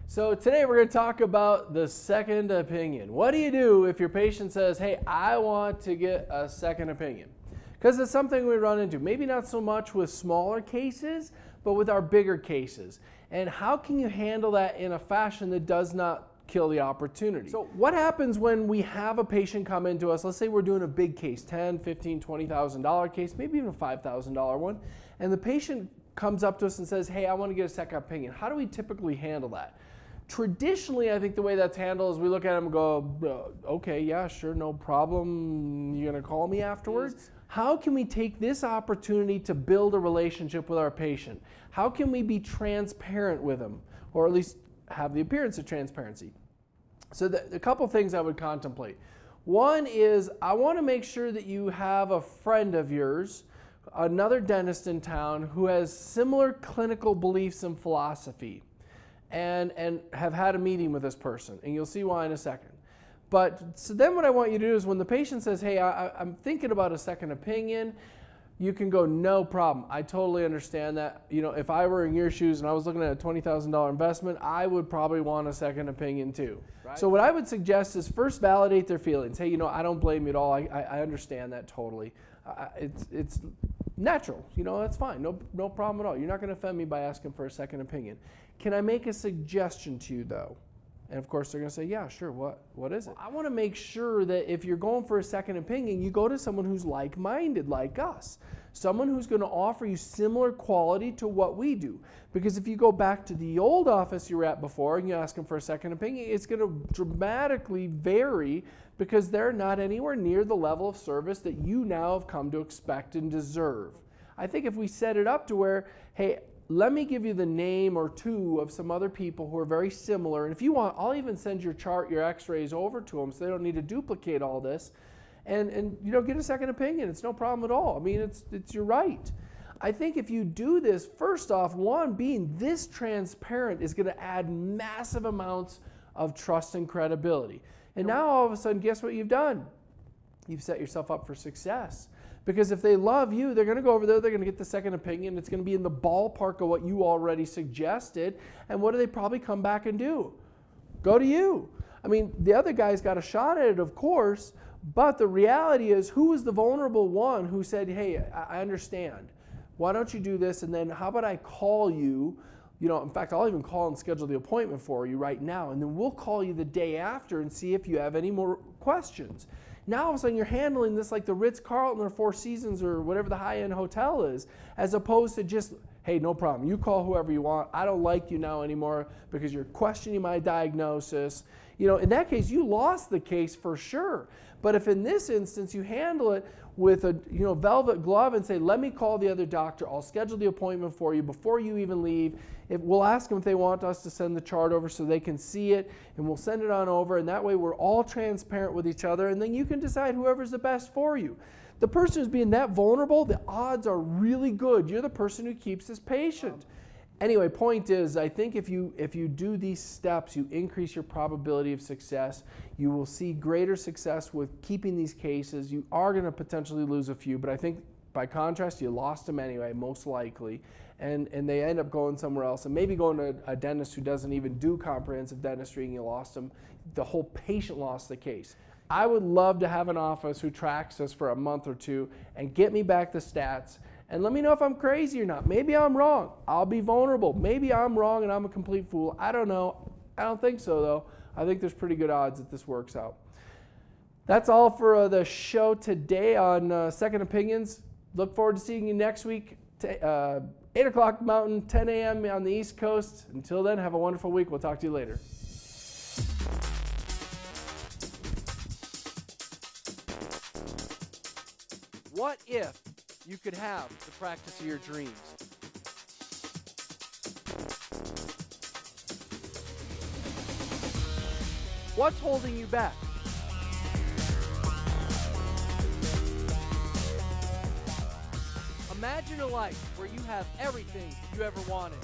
So today we're going to talk about the second opinion. What do you do if your patient says, hey, I want to get a second opinion? Because it's something we run into, maybe not so much with smaller cases, but with our bigger cases. And how can you handle that in a fashion that does not kill the opportunity? So what happens when we have a patient come into us, let's say we're doing a big case, $10,000, $15,000, $20,000 case, maybe even a $5,000 one, and the patient comes up to us and says, hey, I want to get a second opinion. How do we typically handle that? Traditionally, I think the way that's handled is we look at them and go, okay, yeah, sure, no problem. You're going to call me afterwards? How can we take this opportunity to build a relationship with our patient? How can we be transparent with them, or at least have the appearance of transparency? So a couple things I would contemplate. One is I want to make sure that you have a friend of yours, another dentist in town, who has similar clinical beliefs and philosophy. And have had a meeting with this person, and you'll see why in a second. But so then what I want you to do is when the patient says, hey, I'm thinking about a second opinion, you can go, no problem. I totally understand that. You know, if I were in your shoes and I was looking at a $20,000 investment, I would probably want a second opinion too. Right? So what I would suggest is first validate their feelings. Hey, you know, I don't blame you at all. I understand that totally. It's natural, you know, that's fine. No problem at all. You're not going to offend me by asking for a second opinion. Can I make a suggestion to you though? And of course they're going to say, yeah, sure. What is it? Well, I want to make sure that if you're going for a second opinion, you go to someone who's like-minded like us. Someone who's going to offer you similar quality to what we do. Because if you go back to the old office you were at before and you ask them for a second opinion, it's going to dramatically vary because they're not anywhere near the level of service that you now have come to expect and deserve. I think if we set it up to where, hey, let me give you the name or two of some other people who are very similar. And if you want, I'll even send your chart, your x-rays over to them so they don't need to duplicate all this. And you know, get a second opinion. It's no problem at all. I mean, it's your right. I think if you do this, first off, one, being this transparent is going to add massive amounts of trust and credibility. And now all of a sudden, guess what you've done? You've set yourself up for success. Because if they love you, they're going to go over there, they're going to get the second opinion. It's going to be in the ballpark of what you already suggested. And what do they probably come back and do? Go to you. I mean, the other guy's got a shot at it, of course, but the reality is, who was the vulnerable one who said, hey, I understand. Why don't you do this? And then how about I call you? You know, in fact, I'll even call and schedule the appointment for you right now. And then we'll call you the day after and see if you have any more questions. Now all of a sudden you're handling this like the Ritz-Carlton or Four Seasons or whatever the high-end hotel is, as opposed to just, hey, no problem. You call whoever you want. I don't like you now anymore because you're questioning my diagnosis. You know, in that case, you lost the case for sure. But if in this instance you handle it with a velvet glove and say, let me call the other doctor. I'll schedule the appointment for you before you even leave. We'll ask them if they want us to send the chart over so they can see it, and we'll send it on over. And that way we're all transparent with each other, and then you can decide whoever's the best for you. The person who's being that vulnerable, the odds are really good. You're the person who keeps this patient. Anyway, point is, I think if you do these steps, you increase your probability of success. You will see greater success with keeping these cases. You are going to potentially lose a few, but I think by contrast, you lost them anyway, most likely, and they end up going somewhere else, and maybe going to a dentist who doesn't even do comprehensive dentistry, and you lost them. The whole patient lost the case. I would love to have an office who tracks us for a month or two and get me back the stats and let me know if I'm crazy or not. Maybe I'm wrong. I'll be vulnerable. Maybe I'm wrong and I'm a complete fool. I don't know. I don't think so, though. I think there's pretty good odds that this works out. That's all for the show today on Second Opinions. Look forward to seeing you next week, 8 o'clock Mountain, 10 a.m. on the East Coast. Until then, have a wonderful week. We'll talk to you later. What if you could have the practice of your dreams? What's holding you back? Imagine a life where you have everything you ever wanted.